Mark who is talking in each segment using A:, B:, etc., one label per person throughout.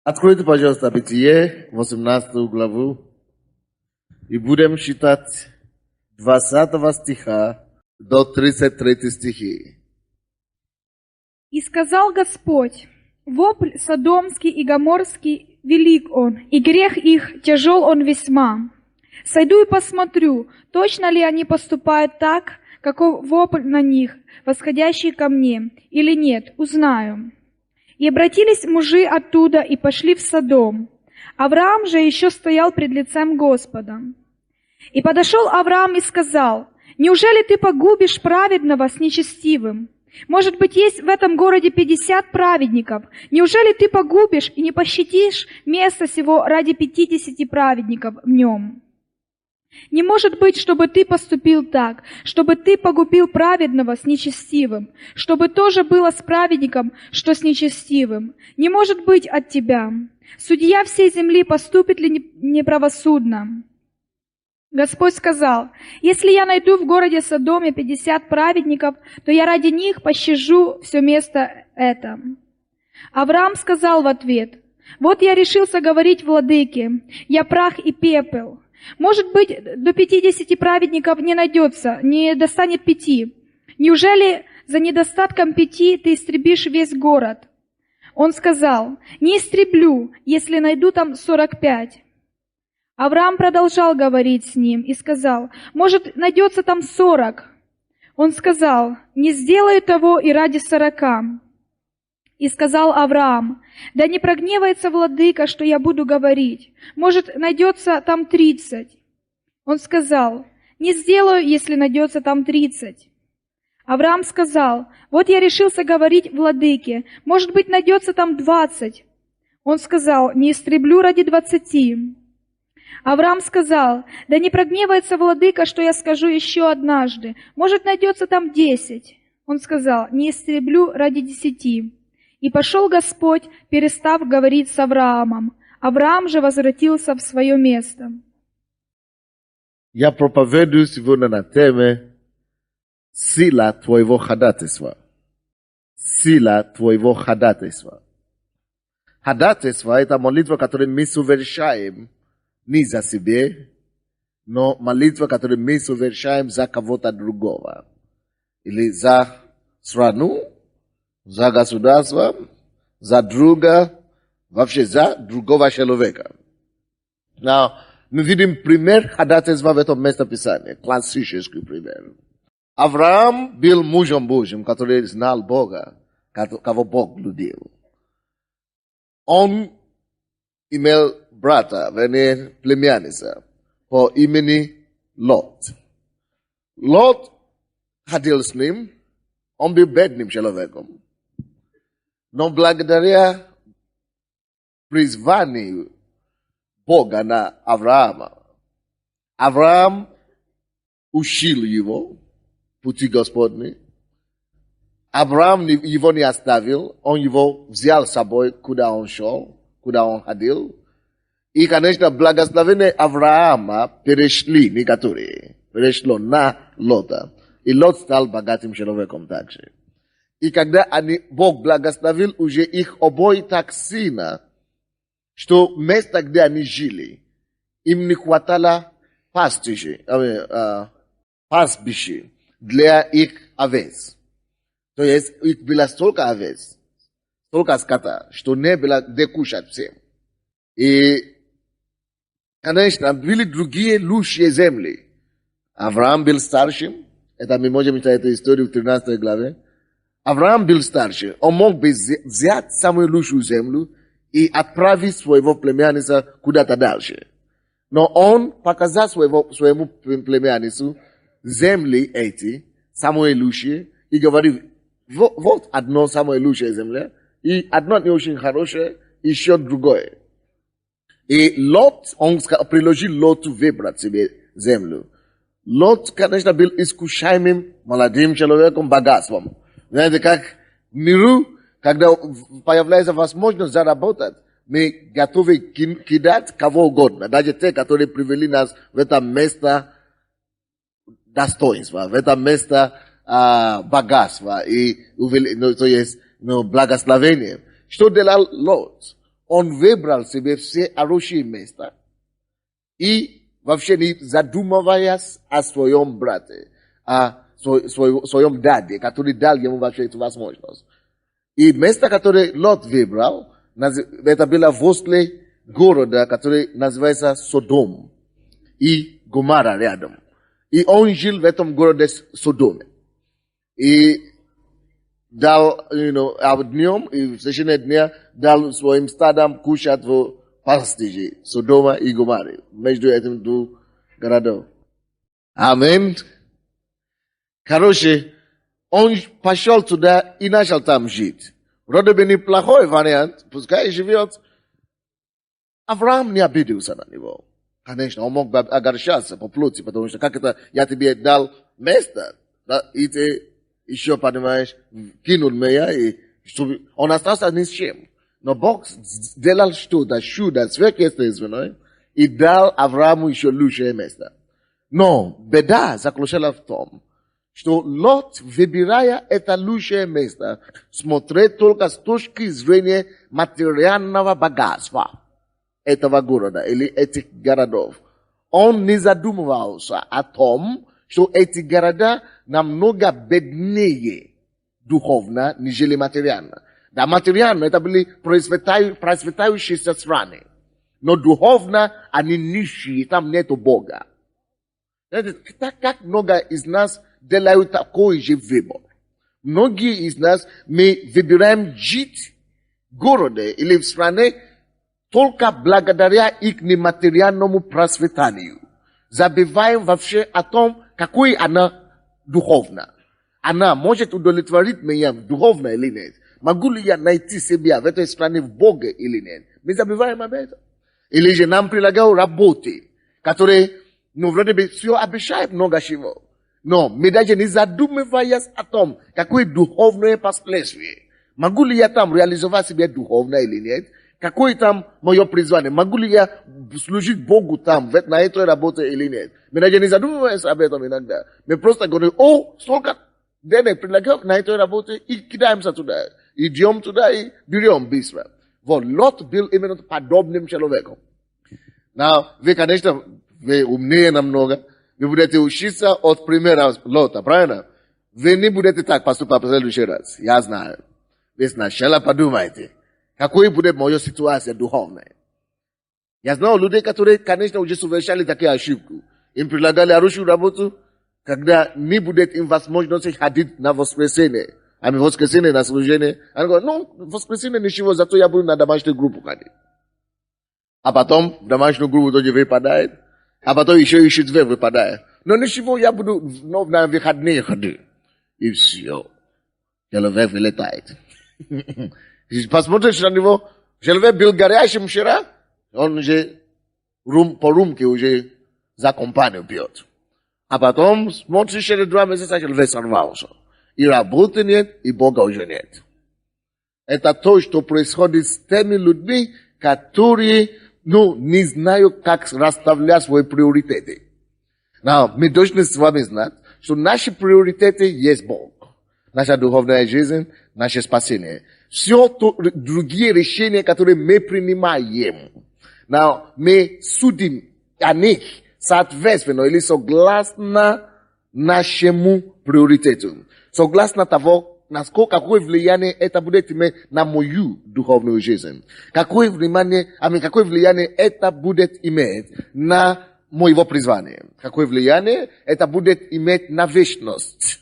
A: Откройте, пожалуйста, Бытие, 18 главу, и будем читать 20 стиха до 33 стихи.
B: «И сказал Господь: вопль Содомский и Гоморский велик он, и грех их тяжел он весьма. Сойду и посмотрю, точно ли они поступают так, каков вопль на них, восходящий ко мне, или нет, узнаю. И обратились мужи оттуда и пошли в Содом. Авраам же еще стоял пред лицем Господа. И подошел Авраам и сказал: неужели ты погубишь праведного с нечестивым? Может быть, есть в этом городе 50 праведников. Неужели ты погубишь и не пощадишь место сего ради 50 праведников в нем? Не может быть, чтобы ты поступил так, чтобы ты погубил праведного с нечестивым, чтобы тоже было с праведником, что с нечестивым. Не может быть от тебя. Судья всей земли поступит ли неправосудно? Господь сказал: если я найду в городе Содоме 50 праведников, то я ради них пощажу все место это. Авраам сказал в ответ: вот я решился говорить владыке, я прах и пепел. Может быть, до 50 праведников не найдется, не достанет 5. Неужели за недостатком 5 ты истребишь весь город? Он сказал: не истреблю, если найду там 45. Авраам продолжал говорить с ним и сказал: может, найдется там 40. Он сказал: не сделаю того и ради 40. И сказал Авраам: да не прогневается владыка, что я буду говорить. Может, найдется там 30. Он сказал: не сделаю, если найдется там 30. Авраам сказал: вот я решился говорить владыке. Может быть, найдется там 20. Он сказал: не истреблю ради 20. Авраам сказал: да не прогневается владыка, что я скажу еще однажды. Может, найдется там 10. Он сказал: не истреблю ради 10. И пошел Господь, перестав говорить с Авраамом. Авраам же возвратился в свое место.
A: Я проповедую сегодня на теме «Сила твоего ходатайства». Сила твоего ходатайства. Ходатайство – это молитва, которую мы совершаем не за себя, но молитва, которую мы совершаем за кого-то другого. Или за страну, за государство, за друга, вообще за другого человека. Мы видим пример ходатайства в этом местописании, классический пример. Авраам был мужем Божьим, который знал Бога, кого Бог любил. Он имел брата, вернее, племянника, по имени Лот. Лот ходил с ним, он был бедным человеком. Но благодаря призванию Бога на Авраама, Авраам учил его пути Господни. Авраам его не оставил, он его взял с собой, куда он шел, куда он ходил. И, конечно, благословение Авраама перешло на Лота. И Лот стал богатым человеком также. И когда Бог благословил уже их обоих так сильно, что место, где они жили, им не хватало пастбища для их овец. То есть их было столько овец, столько скота, что не было где кушать всем. И, конечно, были другие лучшие земли. Авраам был старшим. Это мы можем читать эту историю в 13 главе. Авраам был старше. Он мог бы взять самую лучшую землю и отправить своего племянника куда-то дальше. Но он показал своему племяннику земли эти, самые лучшие, и говорил: вот одно самое лучшее земля, и одно не очень хорошее, еще другое. И Лот, он приложил Лоту выбрать себе землю. Лот, конечно, был искушаемым молодым человеком, богатством. Знаете, как в миру, когда появляется возможность заработать, мы готовы кидать кого угодно, даже те, которые привели нас в это место достоинства, в это место богатства и то есть благословения. Что делал Лот? он выбрал себе все хорошие места и вообще не задумываясь о своем брате, о своем даде, который дал ему вообще эту возможность. И место, которое Лот выбрал, это было возле города, который называется Содом, и Гоморра рядом. И он жил в этом городе Содоме. И дал, а днем, и в течение дня дал своим стадам кушать в пастиже Содома и Гоморры, между этими двух городов. Аминь. Короче, он пошел туда и начал там жить. Вроде бы неплохой вариант, пускай живет. Авраам не обиделся на него. Конечно, он мог бы огорчаться по плоти, потому что как это я тебе дал место, да, и ты еще, понимаешь, кинул меня, и чтобы он остался ни с чем. Но Бог сделал что-то чудо сверхъестественное и дал Аврааму еще лучшее место. Но беда заключалась в том, что Лот, выбирая это лучшее место, смотрел только с точки зрения материального богатства этого города или этих городов. Он не задумывался о том, что эти города намного беднее духовно, нежели материально. Да, материально это были процветающиеся страны, но духовно они нищие, там нету Бога. Так как много из нас делают такой же выбор. Многие из нас, мы выбираем жить в городе или в стране только благодаря их нематериальному процветанию. Забываем вообще о том, какой она духовна. Она может удовлетворить меня духовно или нет. Могу ли я найти себя в этой стране в Боге или нет? Мы забываем об этом. Или же нам предлагают работы, которые, вроде бы все обещают много чего. Но мы даже не задумываясь о том, какое духовное последствие. Могу ли я там реализовать себя духовно или нет? Какое там мое призвание? Могу ли я служить Богу там, на этой работе или нет? Мы даже не задумываемся об этом иногда. Мы просто говорим, столько денег предлагают на этой работе, и кидаемся туда. Идем туда и берем быстро. Вот Лот был именно подобным человеком. Вы, конечно, вы умнее намного. Вы будете учиться от примера Лота, правильно? Вы не будете так поступать в следующий раз. Я знаю. Вы сначала подумайте, какой будет моя ситуация духовная. Я знаю людей, которые, конечно, уже совершали такие ошибки. Им предлагали хорошую работу, когда не будет им возможности ходить на воскресенье. А в воскресенье на служение. Они говорят, в воскресенье ничего, зато я буду на домашнюю группу ходить. А потом в домашнюю группу тоже выпадает. А потом еще и четверг выпадает. Но ничего, я буду на выходные ходить. И все. Человек вылетает. Посмотришь на него, человек был горячим вчера, он уже по рюмке уже за компанию пьет. А потом смотришь через 2 месяца, человек сорвался. И работы нет, и Бога уже нет. Это то, что происходит с теми людьми, которые не знают, как расставлять свои приоритеты. Мы должны с вами знать, что наши приоритеты есть Бог. Наша духовная жизнь, наше спасение. Все другие решения, которые мы принимаем, мы судим о них соответственно или согласно нашему приоритету. Согласно того, какое влияние это будет иметь на мою духовную жизнь. Какое влияние это будет иметь на моего призвания. Какое влияние это будет иметь на вечность.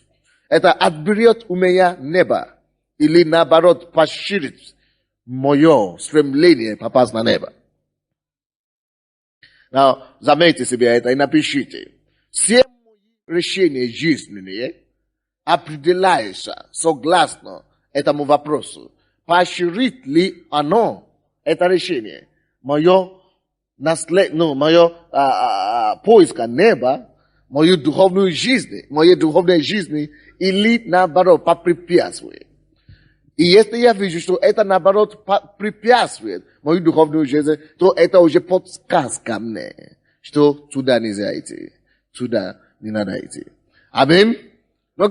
A: Это отберет у меня небо. Или наоборот, поширит мое стремление попасть на небо. Заметьте себе это и напишите. Все мои решения жизненные определяются согласно этому вопросу. Поощрит ли оно, это решение, мое поиска неба, мою духовную жизнь, моей духовной жизни, или наоборот, попрепятствует. И если я вижу, что это наоборот препятствует мою духовную жизнь, то это уже подсказка мне, что туда нельзя идти, туда не надо идти. Аминь. Но,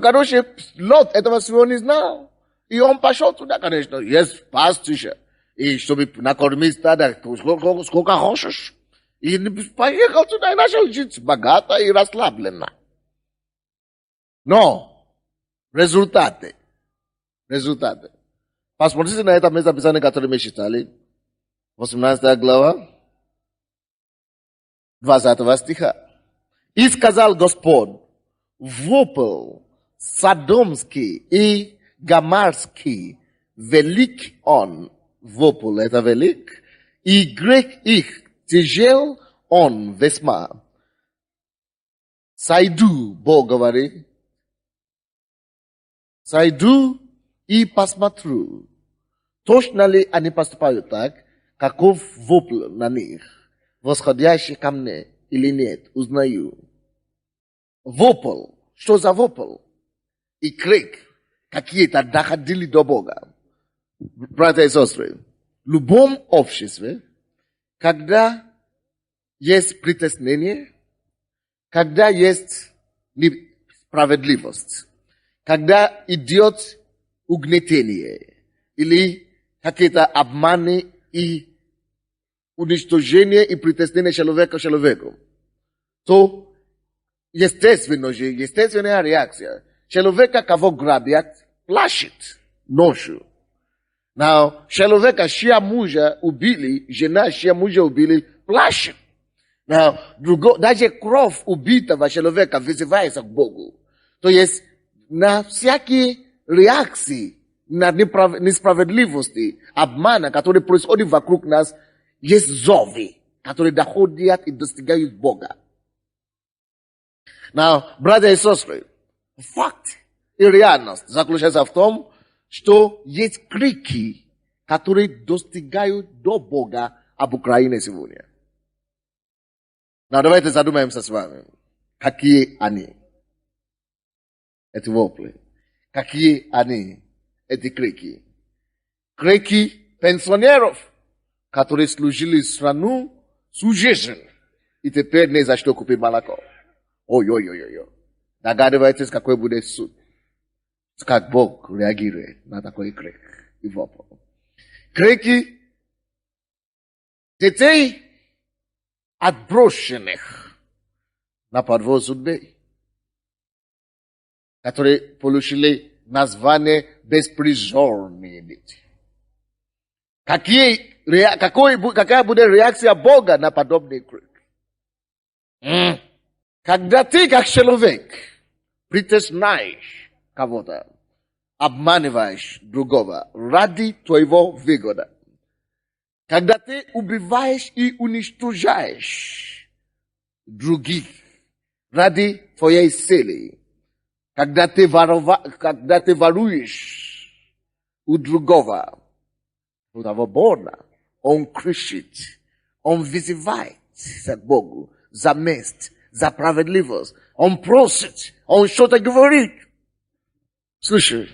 A: Лот этого всего не знал. И он пошел туда, конечно. Есть пастырь. и чтобы накормить стадо, сколько хочешь. И поехал туда и начал жить богато и расслабленно. Но результаты. Посмотрите на это место Писания, которое мы читали. 18 глава, 20 стиха. И сказал Господь, вопль содомский и гоморский, велик он, вопль, это велик, и грех их тяжел он весьма. Сойду, Бог говорит, сойду и посмотрю, точно ли они поступают так, каков вопль на них, восходящий ко мне или нет, узнаю. Вопль, что за вопль? И крик, какие-то доходили до Бога. Братья и сестры, в любом обществе, когда есть притеснение, когда есть несправедливость, когда идет угнетение или какие-то обманы и уничтожение и притеснение человека человеку, то естественная реакция человека, кого грабят, плачет ночью. Но человека, чья мужа убили, жена, чья мужа убили, плачет. Даже кровь убитого человека вызывается к Богу. То есть на всякие реакции на несправедливости, обмана, которые происходят вокруг нас, есть зовы, которые доходят и достигают Бога. Братья и сестры, факт и реальность заключается в том, что есть крики, которые достигают до Бога об Украине сегодня. Давайте задумаемся с вами, какие они, эти вопли, какие они, эти крики. Крики пенсионеров, которые служили страну всю жизнь, и теперь не за что купить молоко. Ой-ой-ой-ой. Догадываетесь, какой будет суд? Как Бог реагирует на такой крик и вопль. Крики детей, отброшенных на подвоз судьбы, которые получили название беспризорные дети. Какая будет реакция Бога на подобный крик? Когда ты, как человек, притесняешь кого-то, обманываешь другого ради твоего выгода, когда ты убиваешь и уничтожаешь других ради твоей цели, когда ты воруешь у другого, у того Бога, он кричит, он вызывает к Богу за месть, за справедливость, он просит, он что-то говорит. Слушай,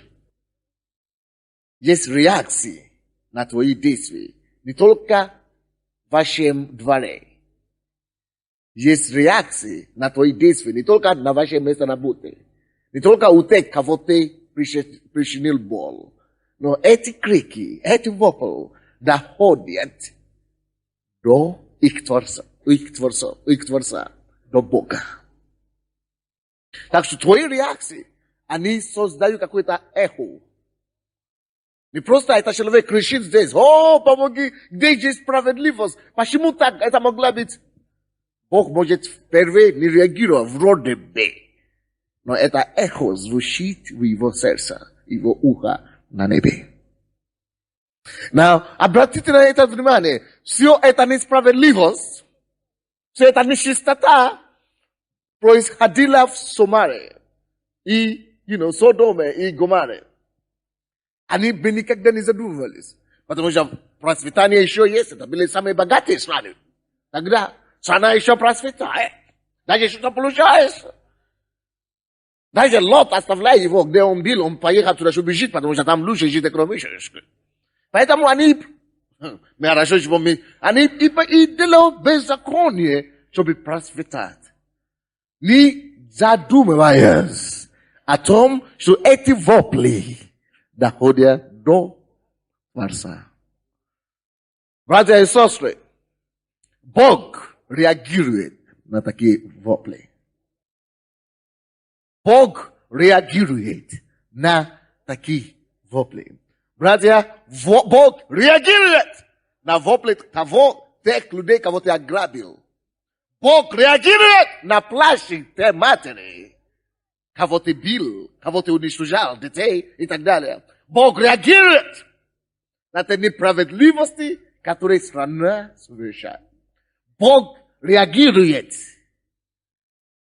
A: есть реакции на твои действия. Не только в вашем дворе. Есть реакции на твои действия, не только на вашем месте работы. Не только у тех, кого ты причинил боль. Но эти крики, эти вопли доходят до их Творца, до Бога. Так что твои реакции, они создают какое-то эхо. Не просто этот человек кричит здесь, помоги, где здесь справедливость? Почему так это могла быть? Бог может впервые не реагировать вроде бы. Но это эхо звучит в его сердце, его ухо на небе. Обратите на это внимание. Все это несправедливость, все это нечистота происходило в Сомаре и, Содоме и Гоморе. Они бы никогда не задумывались. Потому что процветание еще есть. Это были самые богатые страны. Тогда страна еще процветает. Даже что-то получается. Даже Лот, оставляя его, где он был, он поехал туда, чтобы жить, потому что там лучше жить экономически. Поэтому они и делают беззаконие, чтобы процветать. Не задумываясь о том, что эти вопли доходят до Творца. Братья и сестры, Бог реагирует на такие вопли. Бог реагирует на такие вопли. Братья, Бог реагирует на вопли тех людей, кого ты ограбил. Бог реагирует на плачи твоей матери, кого ты бил, кого ты уничтожал, детей и так далее. Бог реагирует на те неправедливости, которые страна совершает. Бог реагирует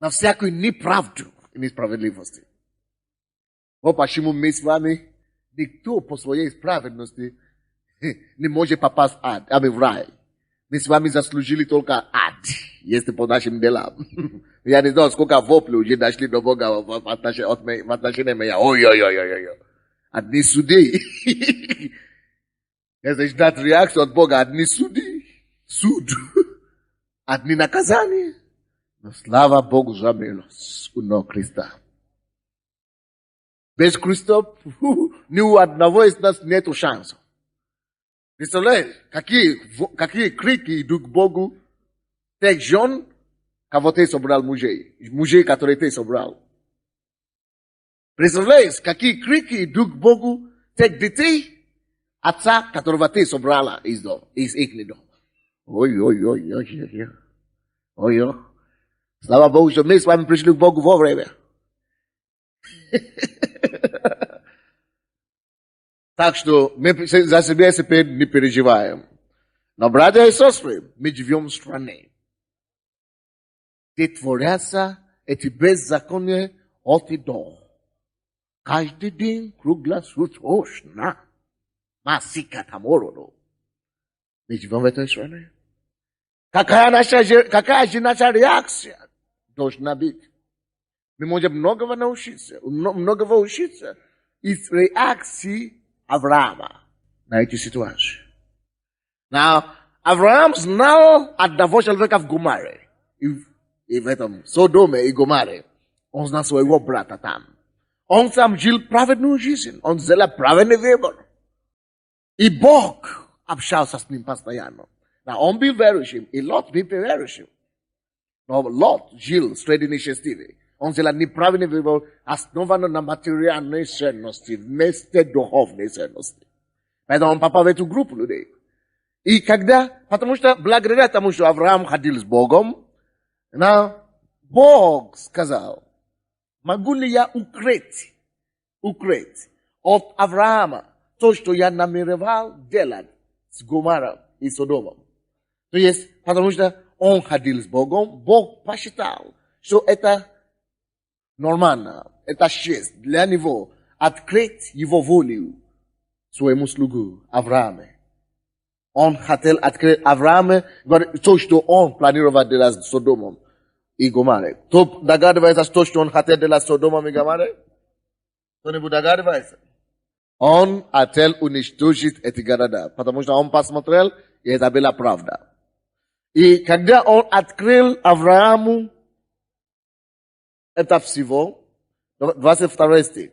A: на всякую неправду и несправедливость. Вот почему мы с вами, никто по своей справедливости не может попасть в ад, в рай. Мы с вами заслужили только ад, если по нашим делам. Я не знаю, сколько воплей уже дошли до Бога в отношении меня. Ой-ой-ой-ой-ой. Одни суды. Если ждать реакцию от Бога, одни суды. Суд. Одни наказания. Но слава Богу за милость у Христа. Без Христа ни у одного из нас нет шанса. Представляете, какие крики идут к Богу тех жен, кого ты собрал мужей, которые ты собрал. Представляете, какие крики идут к Богу тех детей, отца, которого ты собрала из их дома. Ой-ой-ой-ой-ой. Ой-ой. Слава Богу, что мы с вами пришли к Богу вовремя. Так что мы за себя теперь не переживаем. Но, братья и сестры, мы живем в стране, где творятся эти беззакония от и до. Каждый день круглосуточно. Масика тамороду. Мы живем в этой стране. Какая же наша реакция должна быть? Мы можем многого учиться из реакции Авраама на эти ситуации. Now, Авраам знал одного человека в Гоморе, и в этом Содоме и Гоморе. Он знал своего брата там. Он сам жил праведную жизнь, он сделал праведный выбор. И Бог общался с ним постоянно. Now, он был верующим, и Лот был верующим. Но Лот жил среди нечестивых. Он сделал неправильный выбор, основан на материальной ценности, вместо духовной ценности. Поэтому он попал в эту группу людей. И потому что благодаря тому, что Авраам ходил с Богом, Бог сказал, могу ли я укрыть от Авраама то, что я намеревал делать с Гомором и Содомом. То есть, потому что он ходил с Богом, Бог посчитал, что это нормально, это честь для него открыть его волю своему слугу Аврааму. Он хотел открыть Аврааму то, что он планировал делать с Содомом и Гоморой. Кто догадывается, что он хотел делать с Содомом и Гоморой? Кто-нибудь догадывается? Он хотел уничтожить эти города, потому что он посмотрел, и это была правда. И когда он открыл Аврааму это всего, 22 стих,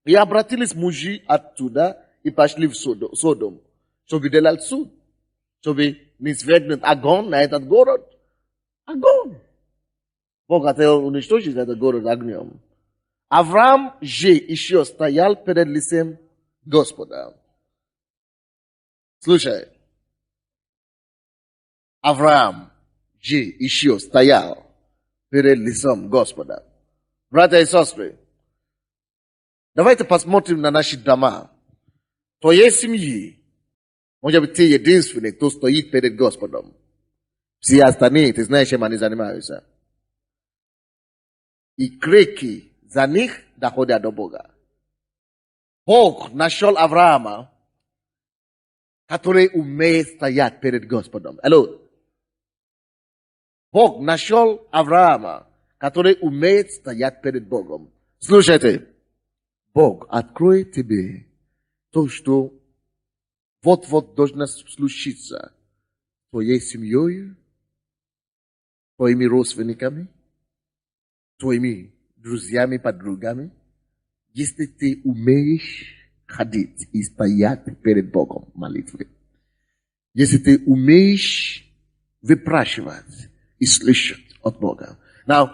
A: и обратились мужи оттуда и пошли в Содом, чтобы делать суд, чтобы низвергнуть огонь на этот город. Огонь. Бог хотел уничтожить этот город огнем. Авраам же еще стоял перед лицем Господа. Слушай. Авраам же еще стоял перед лицом Господа. Братья и сестры, давайте посмотрим на наши дома. Твоей семьи, может быть, ты единственный, кто стоит перед Господом. Все остальные, ты знаешь, чем они занимаются. И крики за них доходят до Бога. Бог нашел Авраама, который умеет стоять перед Господом. Алло. Бог нашел Авраама, который умеет стоять перед Богом. Слушайте, Бог откроет тебе то, что вот-вот должно случиться с твоей семьей, твоими родственниками, твоими друзьями, подругами, если ты умеешь ходить и стоять перед Богом в молитве. если ты умеешь выпрашивать и слышать от Бога. Now,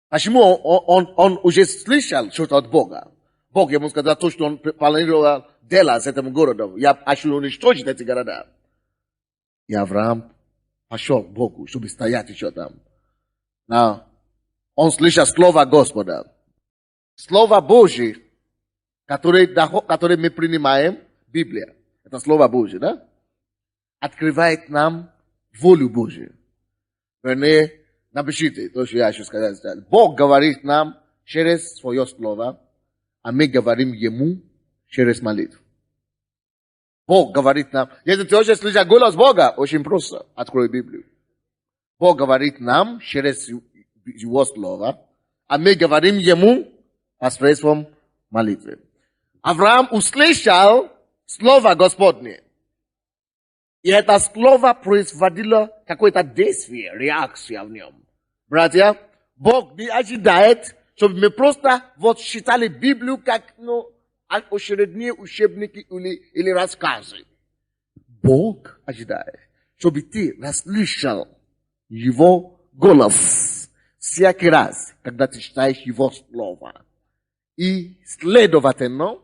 A: почему он уже слышал что-то от Бога? Бог ему сказал то, что он планировал делать с этим городом. Я хочу уничтожить эти города. И Авраам пошел к Богу, чтобы стоять еще там. Now, он слышал слово Господа. Слово Божье, которое мы принимаем, Библия, это Слово Божье, да? Открывает нам волю Божью. Вернее, напишите то, что я хочу сказать. Бог говорит нам через свое Слово, а мы говорим Ему через молитву. Бог говорит нам, если ты хочешь слышать голос Бога, очень просто, открой Библию. Бог говорит нам через Его Слово, а мы говорим Ему посредством молитвы. Авраам услышал Слово Господне. И это слово производило какое-то действие, реакция в нем. Братья, Бог не ожидает, чтобы мы просто вот считали Библию как, очередные учебники или рассказы. Бог ожидает, чтобы ты расслышал Его голос всякий раз, когда ты читаешь Его слово. И, следовательно,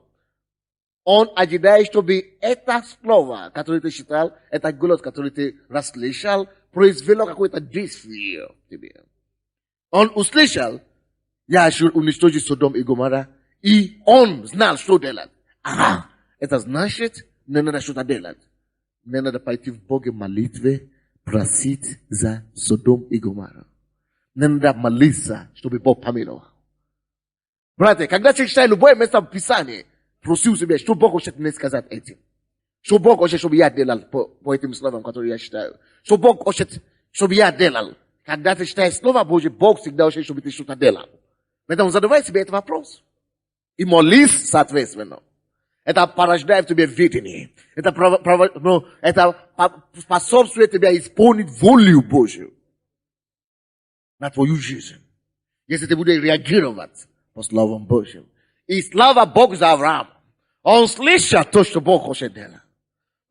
A: Он ожидает, чтобы это слово, которое ты читал, это голос, который ты расслышал, произвело какое-то действие в тебе. Он услышал, я хочу уничтожить Содом и Гоморра, и он знал, что делать. Ага, это значит, мне надо что-то делать. Мне надо пойти в Бога молитве, просить за Содом и Гоморру. Мне надо молиться, чтобы Бог помиловал. Братья, когда ты читаешь любое место в Писании, проси у себя, что Бог хочет мне сказать этим. Что Бог хочет, чтобы я делал по этим словам, которые я читаю. Что Бог хочет, чтобы я делал. Когда ты читаешь Слово Божье, Бог всегда хочет, чтобы ты что-то делал. Поэтому задавай себе этот вопрос. И молись соответственно. Это порождает в тебе видение. Это способствует тебе исполнить волю Божью на твою жизнь. Если ты будешь реагировать по словам Божьим. И слава Богу за Авраама. Он слышал то, что Бог хочет делать.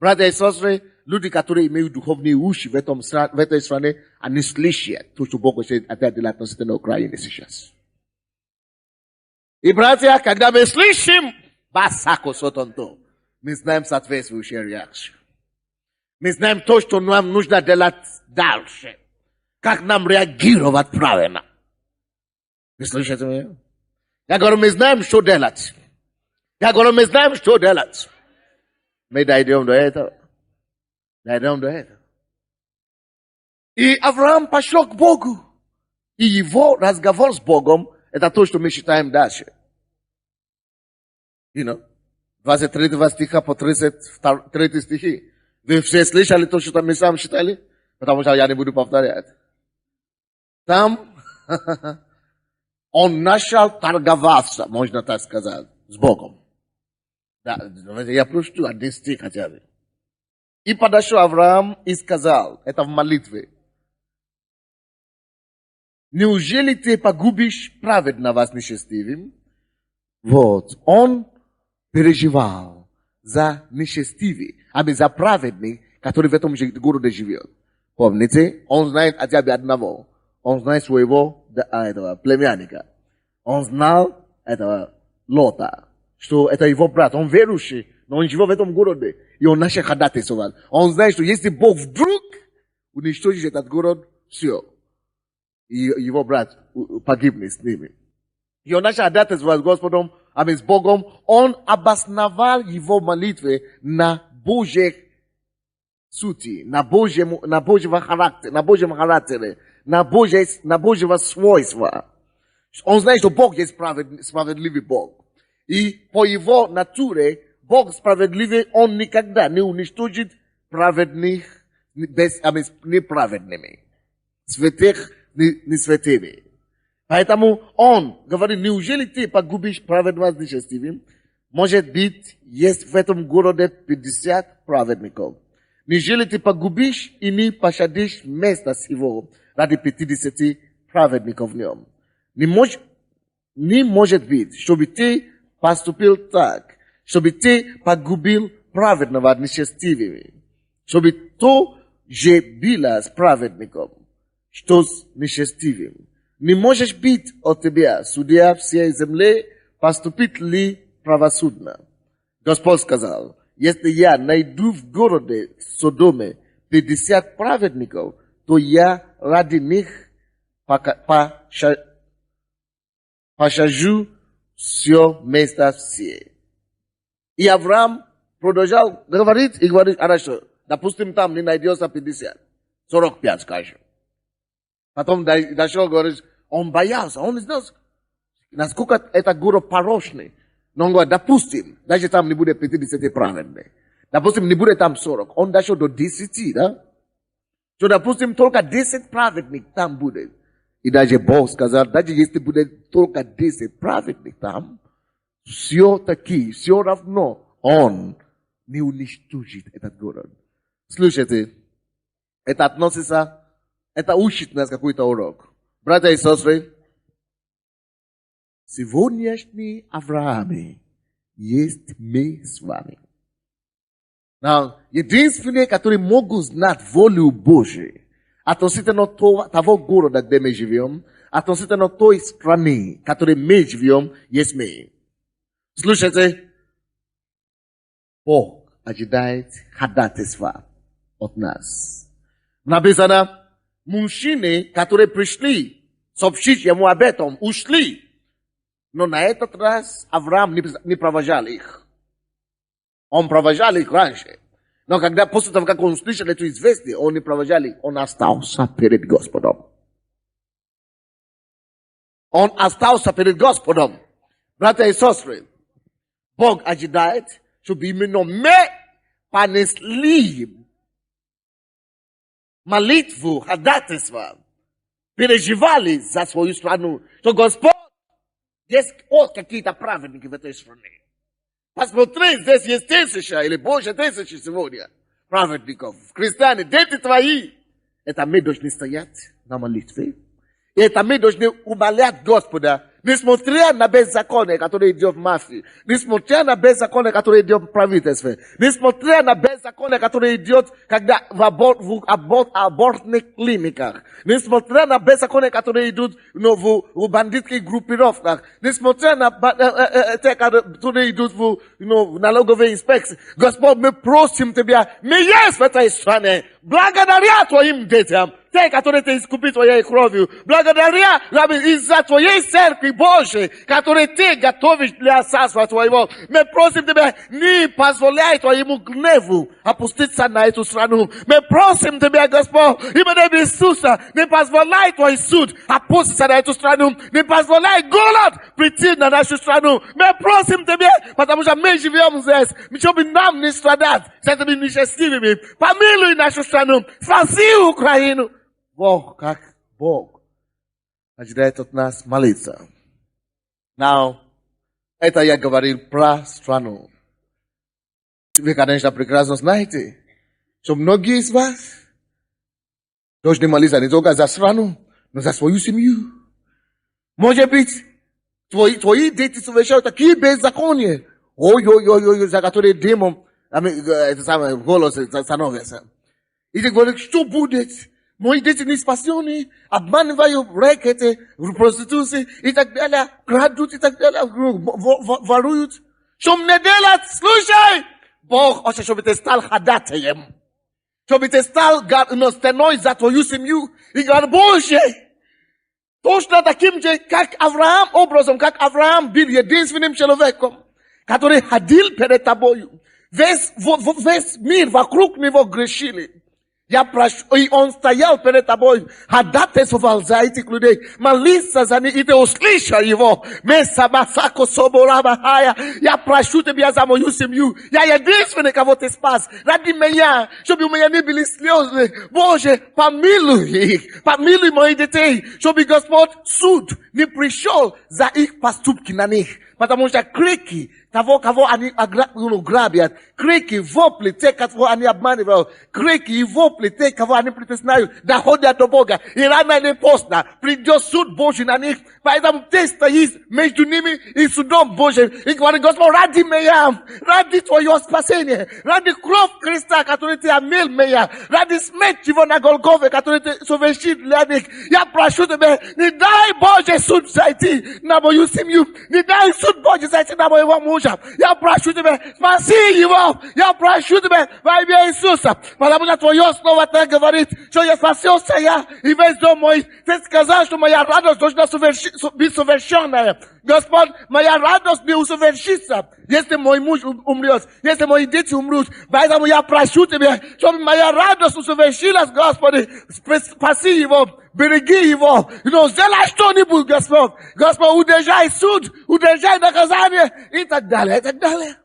A: Братья и сестры, люди, которые имеют духовные уши в этой стране, они слышат то, что Бог хочет делать относительно Украины сейчас. И, братья, когда мы слышим, мы знаем соответствующую реакцию. Мы знаем то, что нам нужно делать дальше. Как нам реагировать правильно. Вы слышите меня? Я говорю, мы знаем, что делать. Я говорю, мы знаем, что делать. Мы дойдем до этого. Дойдем до этого. И Авраам пошел к Богу. И его разговор с Богом, это то, что мы считаем дальше. 23 стиха по 33 стихи. Вы все слышали то, что мы сами читали? Потому что я не буду повторять. Там он начал торговаться, можно так сказать, с Богом. Да, я прочту один стих хотя бы. И подошел Авраам и сказал, это в молитве. Неужели ты погубишь праведного с нечестивым? Вот, он переживал за нечестивый, а не за праведный, который в этом городе живет. Помните, он знает хотя бы одного. Он знает своего этого племянника. Он знал этого Лота, что это его брат. Он верующий, но он живет в этом городе. И он начал ходатайствовать. Он знает, что если Бог вдруг уничтожит этот город, все. И его брат погибнет с ними. И он начал ходатайствовать с Господом, а с Богом. Он обосновал его молитвы на Божьих сути, на Божьего характере, на Божьего свойства. Он знает, что Бог есть справедливый Бог. И по его натуре, Бог справедливый, он никогда не уничтожит праведных неправедными, святых не святыми. Поэтому он говорит, неужели ты погубишь праведного с нечестивым? Может быть, есть в этом городе 50 праведников. Неужели ты погубишь и не пощадишь место сего ради 50 праведников в нем? Не может быть, чтобы ты поступил так, чтобы ты погубил праведного нечестивыми. Щоб то же bila справедником, что с нечестивым. Не можешь быть от тебя, судья всей земли, поступит ли правосудно? Господь сказал, если я найду в городе Содоме 50 праведников, то я ради них пощажу все место все. И Авраам продолжал говорить и говорит, хорошо, допустим, там не найдется 50, 45, скажем. Потом дошел, говорит, он боялся, он не знал, насколько это город порочный. Но он говорит, допустим, даже там не будет 50 праведных. Допустим, не будет там 40. Он дошел до 10, да? Что, допустим, только 10 праведных там будет. И даже Бог сказал, даже если будет только 10 праведных там, все-таки, все равно он не уничтожит этот город. Слушайте, это относится, это учит нас какой-то урок. Братья и сестры, сегодняшний Авраам есть мы с вами. Единственные, которые могут знать волю Божию относительно того города, где мы живем, относительно той страны, в которой мы живем, есть мы. Слушайте, Бог ожидает ходатайства от нас. Написано, мужчины, которые пришли сообщить ему об этом, ушли. Но на этот раз Авраам не провожал их. Он провожал их раньше. Но когда после того, как он услышал это известие, он не провожал их, он остался перед Господом. Он остался перед Господом. Братья и сестры, Бог ожидает, чтобы именно мы понесли молитву, ходатайство, переживали за свою страну, что Господь, есть какие-то праведники в этой стране. Посмотри, здесь есть 1000 или больше 1000 сегодня праведников. Христиане, дети твои. Это мы должны стоять на молитве. И это мы должны умолять Господа, несмотря на беззаконие, которое идет в мафии, несмотря на беззаконие, которое идет в правительстве, несмотря на беззаконие, которое идет, когда в абортных клиниках, несмотря на беззаконие, которое идет в бандитских группировках, несмотря на те, которые идут в налоговые инспекции. Господь, мы просим Тебя, мы есть в этой стране, благодаря Твоим детям, те, которые Ты искупи Твоей кровью, благодаря из-за Твоей церкви Божией, которую Ты готовишь для царства Твоего. Мы просим Тебя, не позволяй Твоему гневу опуститься на эту страну. Мы просим Тебя, Господь, именем Иисуса, не позволяй Твой суд опуститься на эту страну. Не позволяй голод прийти на нашу страну. Мы просим Тебя, потому что мы живем здесь, чтобы нам не страдать с этими несчастливыми. Помилуй нашу страну, спаси Украину. Бог, как Бог, ожидает от нас молиться. Now, это я говорил про страну. Вы, конечно, прекрасно знаете, что многие из вас должны молиться не только за страну, но за свою семью. Может быть, твои дети совершают такие беззакония, за которые демон, это самое, голос становится. И ты говоришь, что будет? Мои дети не спасены, обманывают рэкеты, проституции и так далее, крадут и так далее, воруют. Что мне делать? Слушай! Бог хочет, чтобы ты стал ходатаем. Чтобы ты стал стеной за твою семью. И говорит, Боже, точно таким же, как Авраам, образом, как Авраам был единственным человеком, который ходил перед тобою. Весь мир вокруг него грешили. Я прошу, и он стоял перед тобой, ходатайствовал за этих людей, молился за них, и ты услышал его. Я прошу тебя за мою семью. Я единственный, кого ты спас. Ради меня, чтобы у меня не были слезы. Боже, помилуй их, помилуй моих детей, чтобы Господь суд не пришел за их поступки на них. Потому что крики кого они грабят, крики, вопли, те, кого они обманывают, крики и вопли, те, кого они притесняют, доходят до Бога. И рано или поздно придет суд Божий на них. Поэтому ты стоишь между ними и судом Божьим. И говорит: Господь, ради меня, ради твоего спасения, ради кровь Христа, который ты омыл меня, ради смерти его на Голгофе, который ты совершил для них, я прошу тебя, не дай Божий суд зайти на мою семью, не дай суд Божий зайти на моего мужа. Я прошу тебя, спаси его. Я прошу тебя во имя Иисуса. Потому что твое слово так говорит, что я спасился я и весь дом мой. Ты сказал, что моя радость должна быть совершенная. Господь, моя радость не усовершится, если мой муж умрет, если мои дети умрут. Поэтому я прошу тебя, чтобы моя радость усовершилась, Господи. Спаси его, береги его. Но сделай что-нибудь, Господь. Господь, удержай суд, удержай наказание и так далее, и так далее.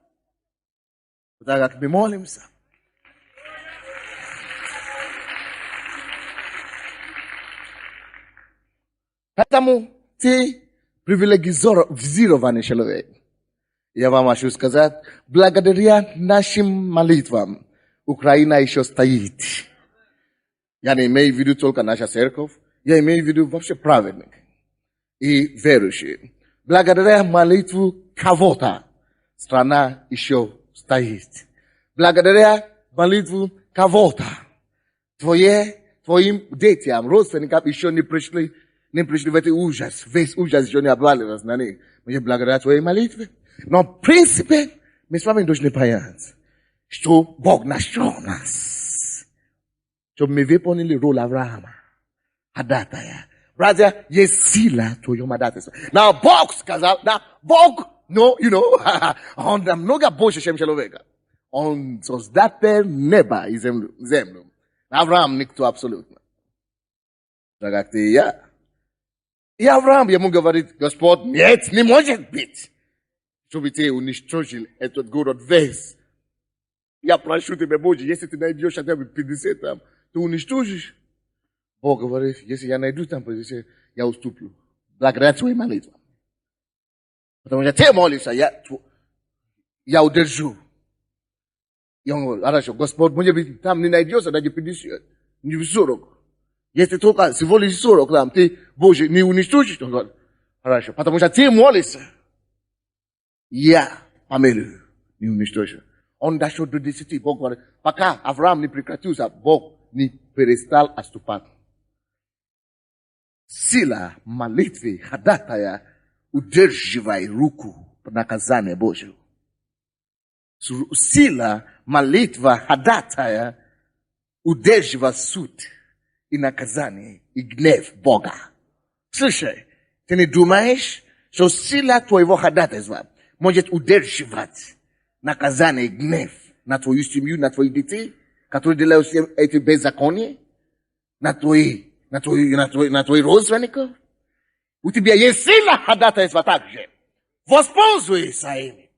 A: Так как мы молимся. Поэтому ты привилегированный человек. Я вам хочу сказать, благодаря нашим молитвам Украина еще стоит. Я не имею в виду только наша церковь, я имею в виду вообще праведник и верующие. Благодаря молитву кого-то страна еще стоит. Благодаря молитву кого-то твоим детям, родственникам еще не пришли в этот ужас. Весь ужас еще не обвалился на них. Мы благодаря твоей молитве. Но в принципе, мы с вами должны понять, что Бог нашел нас. Чтобы мы выполнили роль Авраама. Ходатая. Братья, есть сила в твоем ходатайстве. Но Бог сказал, Бог, он намного больше, чем человека. Он создатель неба и землю. Авраам никто абсолютно. Так как ты и я. И Авраам ему говорит: Господь, нет, не может быть, чтобы ты уничтожил этот город весь. Я прошу тебя, Боже, если ты найдешь хотя бы 50 там, ты уничтожишь. Бог говорит: если я найду там 50, я уступлю. Благодаря твоей молитве. Потому что ты молишься, я удержу. И он говорит: хорошо, Господь, может быть, там не найдется даже 50, не 40. Если только всего лишь 40 там, ты, Боже, не уничтожишь. Он говорит: хорошо, потому что ты молишься. Я помилую, не уничтожу. Он дошел до 10. Бог говорит: пока Авраам не прекратился, Бог не перестал отступать. Сила молитвы ходатая удерживай руку наказания Божьего. Сила молитва ходатая удерживает суд и наказание и гнев Бога. Слушай, ты не думаешь, что сила твоего ходатайства может удерживать наказание и гнев на твою семью, на твоих детей, которые делают эти беззакония, на твоих родственников? У тебя есть сила ходатайства также. Воспользуйся ими.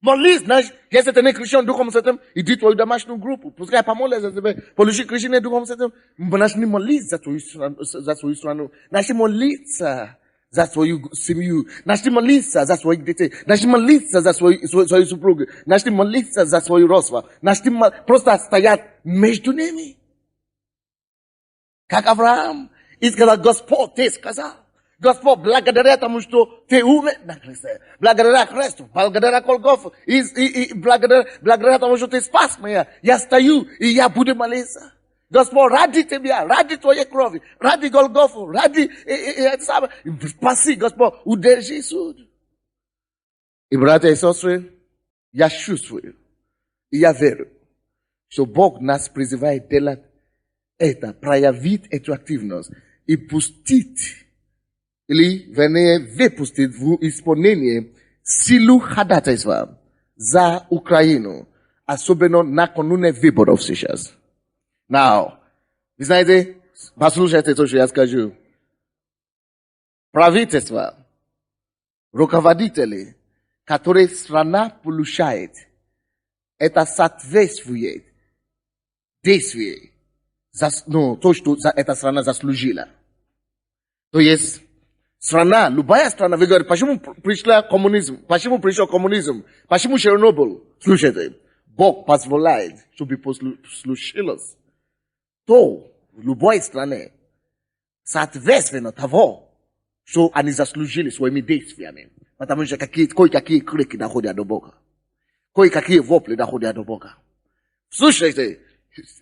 A: Молись, знаешь, если ты не крещен Духом Святым, иди в твою домашнюю группу. Пускай помолится за тебя. Получи крещение Духом Святым. Начни молиться за твою страну. Начни молиться за свою семью. Начни молиться за своих детей. Начни молиться за свою супругу. Начни молиться за свою родство. Начни просто стоять между ними. Как Авраам. И сказал: Господь, ты сказал. Господь, благодаря тому, что ты умер на кресте, благодаря кресту, благодаря Голгофу, и благодаря тому, что ты спас меня, я стою, и я буду молиться. Господь, ради тебя, ради твоей крови, ради Голгофу, ради спаси, Господь, удержи суд. И, братья и сестры, я чувствую, и я верю, что Бог нас призывает делать это, проявить эту активность и пустить, или, вернее, выпустить в исполнение силу ходатайства за Украину, особенно накануне выборов сейчас. Now, вы знаете, послушайте то, что я скажу. Правительство, руководители, которые страна получает, это соответствует действию, то, что эта страна заслужила. То есть, страна, любая страна, вы говорите, почему пришла коммунизм, почему пришел коммунизм, почему Чернобыль? Слушайте, Бог позволяет, чтобы случилось то в любой стране, соответственно того, что они заслужили своими действиями. Потому что кое-какие крики доходят до Бога. Кое-какие вопли доходят до Бога. Слушайте,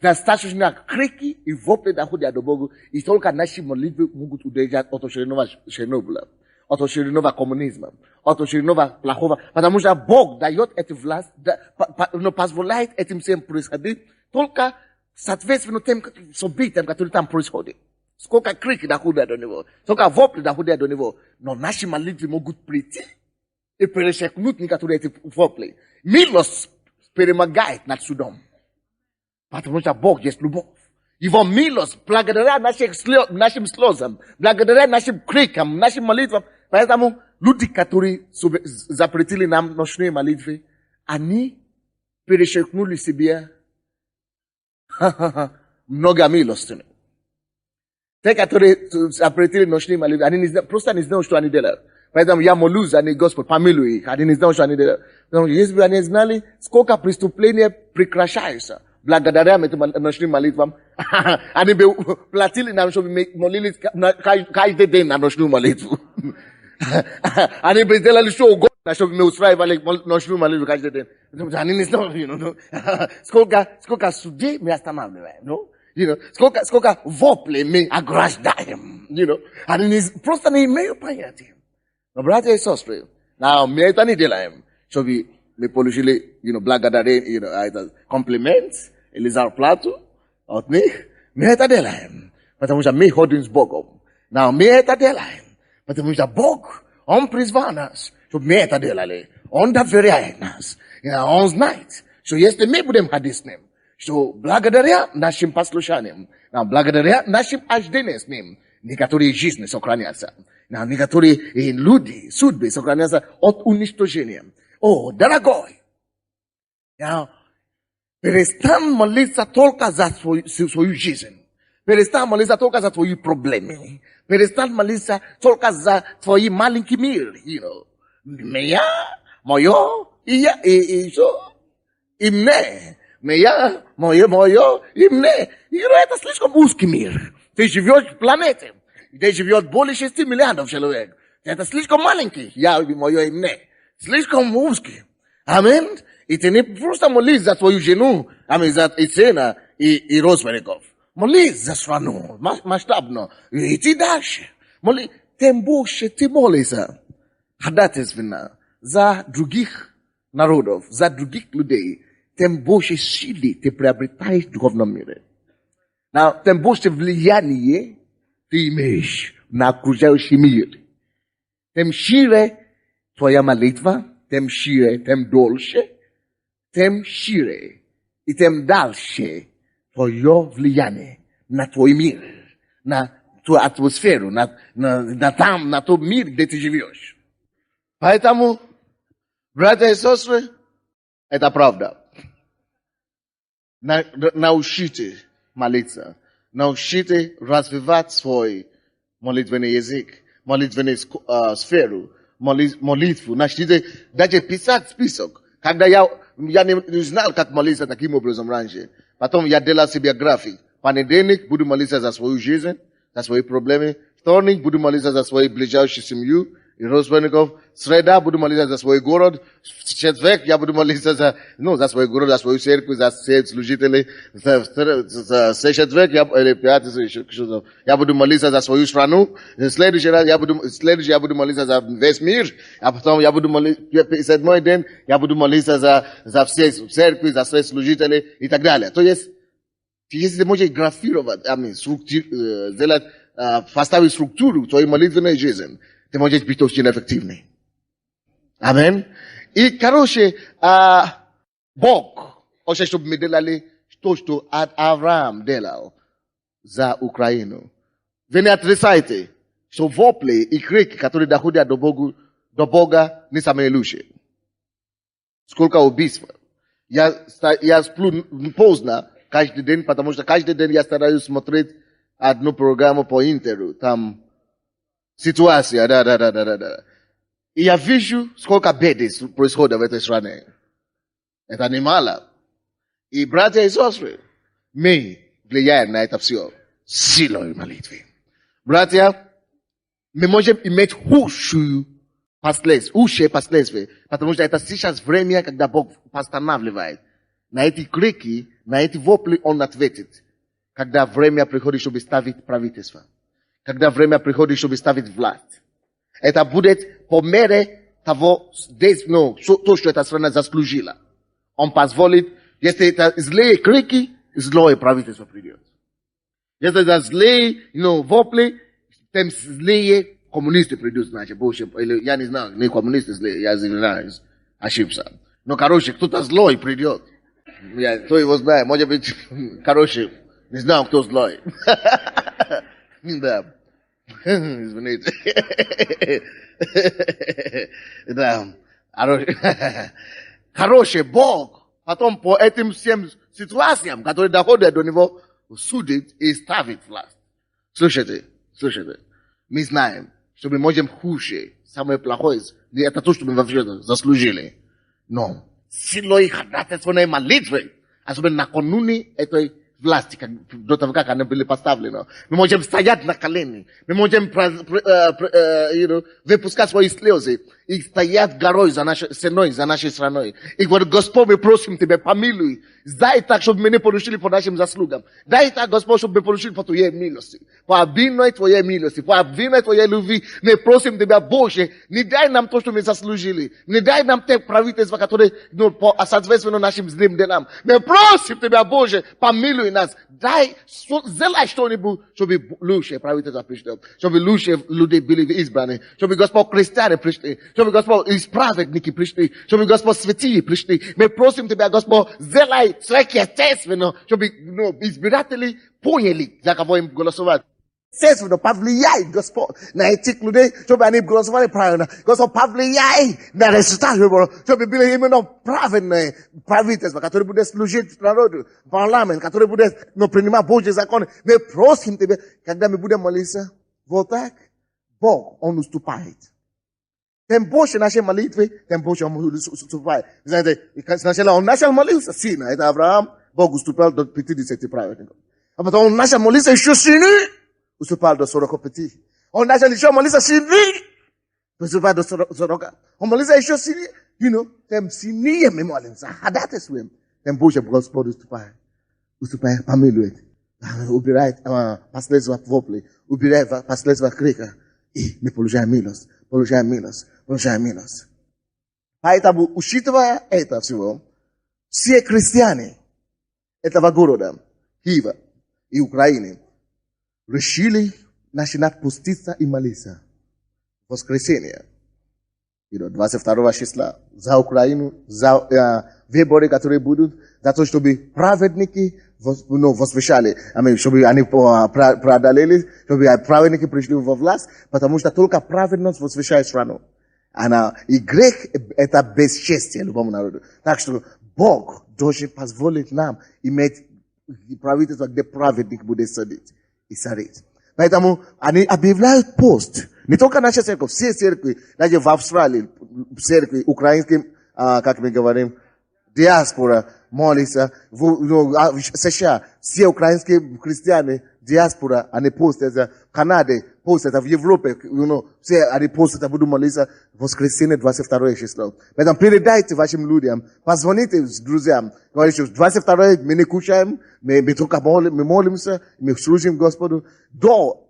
A: достаточно крики и вопли доходят до Бога, и только наши молитвы могут удержать от очередного Чернобыля, от очередного коммунизма, от очередного плохого. Потому что Бог дает эту власть, но позволяет этим всем происходить только соответственно тем событиям, которые там происходят. Сколько крики доходят до него, сколько вопли доходят до него, но наши молитвы могут прийти и перечеркнуть некоторые эти вопли. Милость перемогает над судом. Потому что Бог есть любовь. Его милость, благодаря нашим слезам, благодаря нашим крикам, нашим молитвам. Поэтому люди, которые запретили нам ночные молитвы, они перечеркнули себе много милостыни. Те, которые запретили ночные молитвы, они просто не знают, что они делают. Поэтому я молюсь, они, Господь, помилуй их. Они не знают, что они делают. Если бы они знали, сколько преступлений прекращается благодаря этим ночным молитвам, они бы платили нам, чтобы молились каждый день на ночную молитву. Они бы сделали что угодно, чтобы мы устраивали ночную молитву каждый день. Они не знают, сколько судей мы останавливаем, сколько воплей мы ограждаем, они просто не имеют понятия. Но, братья и сестры, мы это не делаем, чтобы мы получили, благодарение, комплимент или зарплату от них. Мы это делаем, потому что мы ходим с Богом. Мы это делаем, потому что Бог, Он призвал нас, чтобы мы это делали. Он доверяет нас. Он знает, что если мы будем ходить с Ним, что благодаря нашим послушаниям, благодаря нашим хождениям с Ним, некоторые жизни сохранятся. Некоторые люди, судьбы сохранятся от уничтожения. О, дорогой, перестань молиться только за свою жизнь. Перестань молиться только за твои проблемы. Перестань молиться только за твой маленький мир. Меня, мое, и я, и что? И мне. Меня, мое, и мне. Это слишком узкий мир. Ты живешь в планете, где живет более 6 миллиардов человек. Это слишком маленький. Я, мое, и мне. Слишком узкий. Амин. И ты не просто молись за твою жену, за Ицена и родственников. Молись за страну, масштабно. И идти дальше. Тем больше ты молишься, ходатайственно, за других народов, за других людей, тем больше силы ты приобретаешь в духовном мире. Тем больше влияние ты имеешь на окружающий мир. Тем шире твоя молитва, тем шире, тем дольше, тем шире и тем дальше твое влияние на твой мир, на твою атмосферу, на тот мир, где ты живешь. Поэтому, братья и сестры, это правда. Научите молиться, научите развивать свой молитвенный язык, молитвенную сферу, молитву. Начните даже писать список. Когда я не знал, как молиться таким образом раньше. Потом я делал себе график. Понедельник буду молиться за свою жизнь, за свои проблемы. Вторник буду молиться за свою ближайшую семью и родственников. Среда буду молиться за свой город. В четверг я буду молиться за свой город, за свою церковь, за всех служителей. В четверг я буду молиться за свою страну. Следующий я буду молиться за весь мир. А потом я буду молиться, седьмой день я буду молиться за все церкви, за все служители и так далее. То есть, если можешь графировать, сделать, поставить структуру твоей молитвенной жизни, ты можешь быть очень эффективный. Амин. И, Бог хочет, чтобы мы делали то, что Авраам делал за Украину. Вы не отрицайте, что вопли и крики, которые доходят до Бога, не самые лучшие. Сколько убийств. Я сплю поздно каждый день, потому что каждый день я стараюсь смотреть одну программу по интеру. Там ситуация, да. И я вижу, сколько беды происходит в этой стране. Это немало. И братья и сестры, мы влияем на это все силой молитвы. Братья, мы можем иметь худшие последствия, потому что это сейчас время, когда Бог постанавливает. На эти крики, на эти вопли Он ответит. Когда время приходит, чтобы ставить правительство. Когда время приходит, чтобы ставить власть. Это будет по мере того, то, что эта страна заслужила. Он позволит, если это злые крики, злое правительство придет. Если это злые, вопли, тем злые коммунисты придут, значит, больше. Или, я не знаю, не коммунисты злые, я извиняюсь, ошибся. Но, короче, кто-то злой придет. Кто его знает, может быть, короче, не знаю, кто злой. Да. Извините. Да. Хороший Бог потом по этим всем ситуациям, которые доходят до него, судит и ставит власть. Слушайте. Мы знаем, что мы можем хуже, самое плохое, это то, что мы вообще заслужили. Но силой ходатайственной молитвы, особенно накануне этой власти, до того, как они были поставлены. Мы можем стоять на колени, мы можем выпускать свои слезы и стоять горой за нашей стеной, за нашей страной. И говорить: Господь, мы просим Тебя, помилуй. Дай так, чтобы мы не поручили по нашим заслугам. Дай так, Господь, чтобы мы поручили по Твоей милости. По обильной Твоей милости, по обильной Твоей любви. Мы просим Тебя, Боже, не дай нам то, что мы заслужили. Не дай нам те правительства, которые соответственно нашим злым делам. Мы просим Тебя, Боже, помилуй нас. Дай, сделай что-нибудь, чтобы лучшие правительства пришли. Чтобы лучшие люди были избраны. Чтобы, Господь, христиане пришли. Чтобы, Господь, исправедники пришли. Чтобы, Господь, святые пришли. Мы просим Тебя, Господь, сделай сверхъестественно, чтобы избиратели поняли, за кого им голосовать. Естественно, повлияй, Господь, на этих людей, чтобы они голосовали правильно. Господь, повлияй на результат выборов, чтобы были именно правильные правительства, которые будут служить народу, парламент, которые будут принимать Божьи законы. Мы просим Тебя, когда мы будем молиться, вот так, Бог, Он уступает. Тем больше нашей молитвы, тем больше Он уступает. Знаете, сначала Он начал молиться сильно, это Авраам, Бог уступал до 50 праведников. А потом Он начал молиться еще сильнее, уступал до 45. Он начал еще молиться сильнее, уступал до 40. Он молится еще сильнее, тем сильнее мы молимся, ходатайствуем, тем больше Господь уступает, помилует, убирает последствия вопли, убирает последствия крика, и мы получаем милость. Поэтому, учитывая это всего, все христиане этого города, Киева и Украины, решили начинать поститься и молиться. Воскресенье, 22 числа, за Украину, за выборы, которые будут, за то, чтобы праведники возвещали, чтобы они преодолели, чтобы праведники пришли во власть, потому что только праведность возвещает страну. И грех — это бесчестие любому народу. Так что Бог должен позволить нам иметь правительство, где праведник будет сидеть и царить. Поэтому они объявляют пост. Не только наша церковь, все церкви, даже в Австралии, церкви украинские, как мы говорим, диаспора молится, в США, все украинские христиане, диаспора, они постят, в Канаде постят, в Европе, все они постят, будут молиться в воскресенье 22 число. Поэтому передайте вашим людям, позвоните друзьям, говорите, 22 мы не кушаем, мы только молимся, мы служим Господу до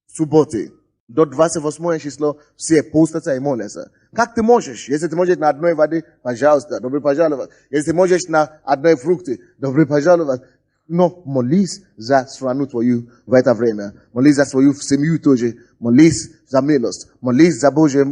A: субботы. До 28 число все постятся и молятся. Как ты можешь? Если ты можешь на одной воде, пожалуйста, добро пожаловать. Если ты можешь на одной фрукте, добро пожаловать. Но молись за страну твою в это время. Молись за свою семью тоже. Молись за милость. Молись за Божье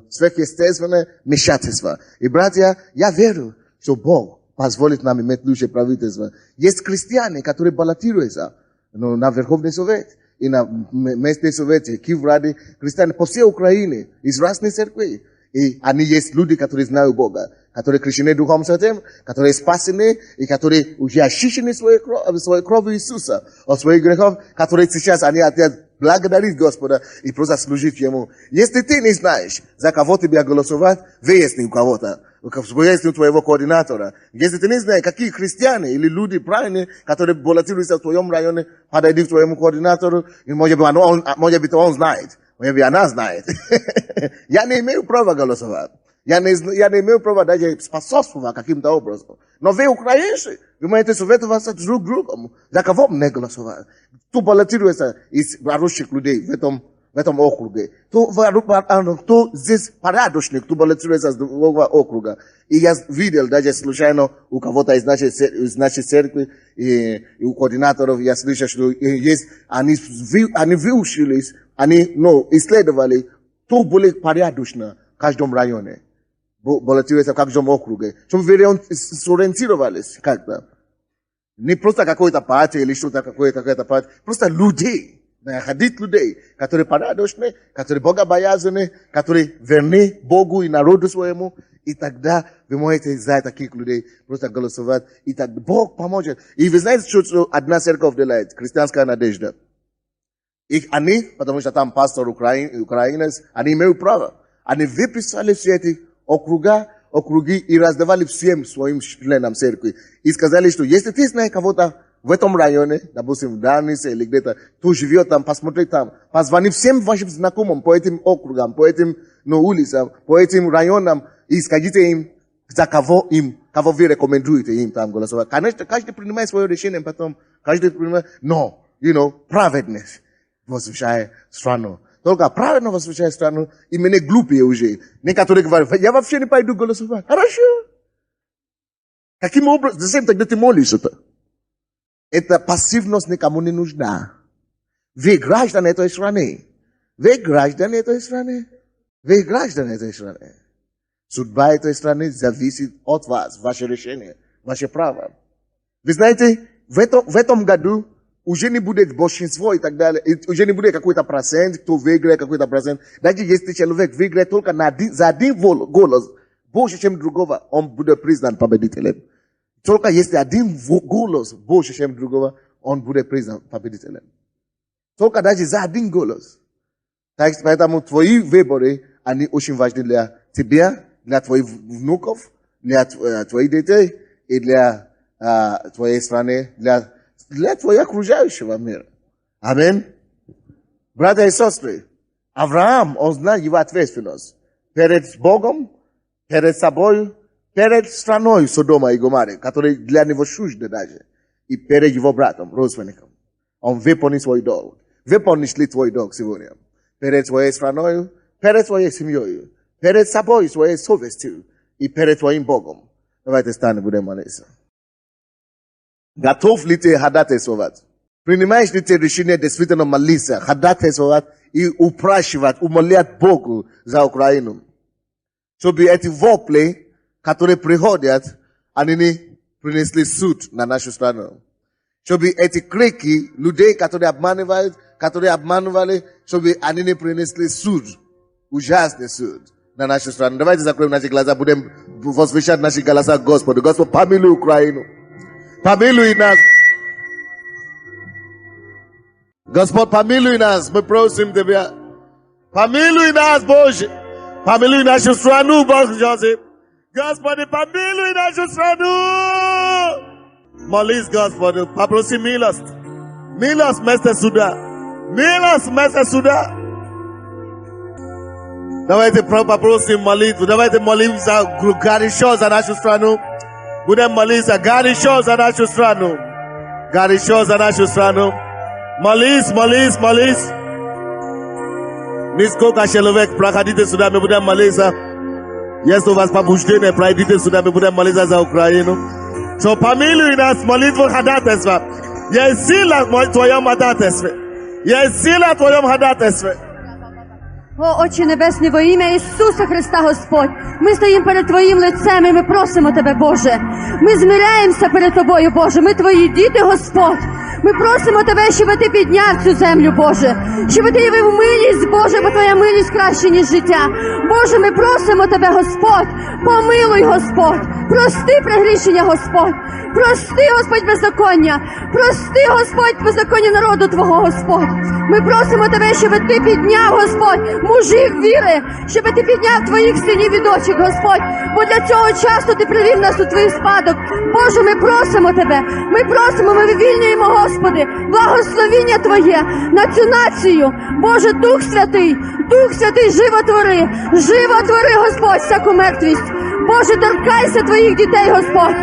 A: сверхъестественное вмешательство. И, братья, я верю, что Бог позволит нам иметь лучшее правительство. Есть христиане, которые баллотируются на Верховный Совет. И на местные советы, Киевради, христиане по всей Украине, из разных церквей. И они есть люди, которые знают Бога, которые крещены Духом Святым, которые спасены, и которые уже очищены своей кровью Иисуса от своих грехов, которые сейчас они хотят благодарить Господа и просто служить Ему. Если ты не знаешь, за кого тебе голосовать, выясни у кого-то. Выясни у твоего координатора. Если ты не знаешь, какие христиане или люди правильные, которые баллотируются в твоем районе, подойди к твоему координатору, и может быть он знает, может быть она знает. Я не имею права голосовать. Я не имею права даже способствовать каким-то образом. Но вы, украинцы, вы можете советоваться друг другом. За кого мне голосовать? Кто баллотируется из хороших людей в этом округе? Кто здесь порядочник, кто баллотируется из другого округа? И я видел даже случайно у кого-то из нашей церкви и у координаторов, я слышал, что есть, они выучились, они исследовали, кто более порядочно в каждом районе. Баллотируется в каждом округе. Чтобы вы сориентировались как-то. Не просто какой-то партия или что-то какая-то партия. Просто людей. Находить людей, которые порядочны, которые богобоязаны, которые верны Богу и народу своему. И тогда вы можете за таких людей просто голосовать. И так Бог поможет. И вы знаете, что одна церковь делает? Христианская надежда. И они, потому что там пастор украинец, они имеют право. Они выписали все эти округи и раздавали всем своим членам церкви. И сказали, что если ты знаешь кого-то в этом районе, допустим, в Данисе или где-то, кто живет там, посмотри там, позвони всем вашим знакомым по этим округам, по этим улицам, по этим районам, и скажите им, за кого вы рекомендуете им там голосовать. Конечно, каждый принимает свое решение потом, каждый принимает, но, праведность возвещает страну. Только правильно возвещает страну, и мне глупые уже. Некоторые говорят, я вообще не пойду голосовать. Хорошо. Каким образом? Зачем тогда ты молишься-то? Эта пассивность никому не нужна. Вы граждане этой страны. Вы граждане этой страны. Вы граждане этой страны. Судьба этой страны зависит от вас, ваше решение, ваше право. Вы знаете, в этом году уже не будет большинство и так далее, уже не будет какой-то процент, кто выиграет какой-то процент. Даже если человек выиграет только за один голос, больше, чем другого, он будет признан победителем. Только если один голос больше, чем другого, он будет признан победителем. Только даже за один голос. Поэтому твои выборы, они очень важны для тебя, для твоих внуков, для твоих детей и для твоей страны, для твоего окружающего мира. Аминь. Братья и сестры, Авраам, он знал его ответственность перед Богом, перед собой, перед страной Содома и Гоморры, которые для него чужды даже, и перед его братом, родственником. Он выполнил свой долг. Выполнишь ли твой долг сегодня? Перед своей страной, перед своей семьей, перед собой, своей совестью и перед твоим Богом. Давайте станем, будем молиться. Готов ли ты ходатайствовать? Принимаешь ли ты решение действительно молиться, ходатайствовать и упрашивать, умолять Богу за Украину? Чтобы эти вопли, которые приходят, они не принесли суд на нашу страну. Чтобы эти крики людей, которые обманывали, чтобы они не принесли суд, ужасный суд на нашу страну. Давайте закроем наши глаза, будем возвещать наши голоса Господу. Господь, помилуй Украину. Помилуй нас. Господь, помилуй нас. Мы просим Тебя. Помилуй нас, Боже. Помилуй нашу страну, Боже. Господи, помилуй нашу страну. Молись, Господи, попроси милость. Милость вместо суда. Милость вместо суда. Давайте попросим молитву. Давайте молимся горячо за нашу страну. Будем молиться горячо за нашу страну. Горячо за нашу страну. Молись. Нисколько человек, проходите сюда, мы будем молиться. Если у вас побуждение, пройдите сюда, мы будем молиться за Украину. So, помилуй нас, молитву ходатайства. Есть сила в твоем ходатайстве. Есть сила в твоем ходатайстве.
C: О, Отче Небесний, во ім'я Ісуса Христа, Господь, ми стоїмо перед Твоїм лицем і ми просимо Тебе, Боже. Ми змиряємося перед Тобою, Боже. Ми Твої діти, Господь. Ми просимо Тебе, щоб Ти підняв цю землю, Боже. Щоб Ти явив милість, Боже, бо Твоя милість краще, ніж життя. Боже, ми просимо Тебе, Господь, помилуй, Господь. Прости прегрішення, Господь. Прости, Господь, беззаконня. Прости, Господь, беззаконня народу Твого, Господь. Ми просимо Тебе, щоб Ти підняв, Господь, мужів віри, щоб Ти підняв Твоїх синів і дочок, Господь. Бо для цього часу Ти привів нас у Твій спадок. Боже, ми просимо Тебе. Ми просимо, ми вивільнюємо, Господи, благословіння Твоє на цю націю. Боже, Дух Святий, животвори, Господь, всяку мертвість. Боже, торкайся Твоїх дітей, Господь.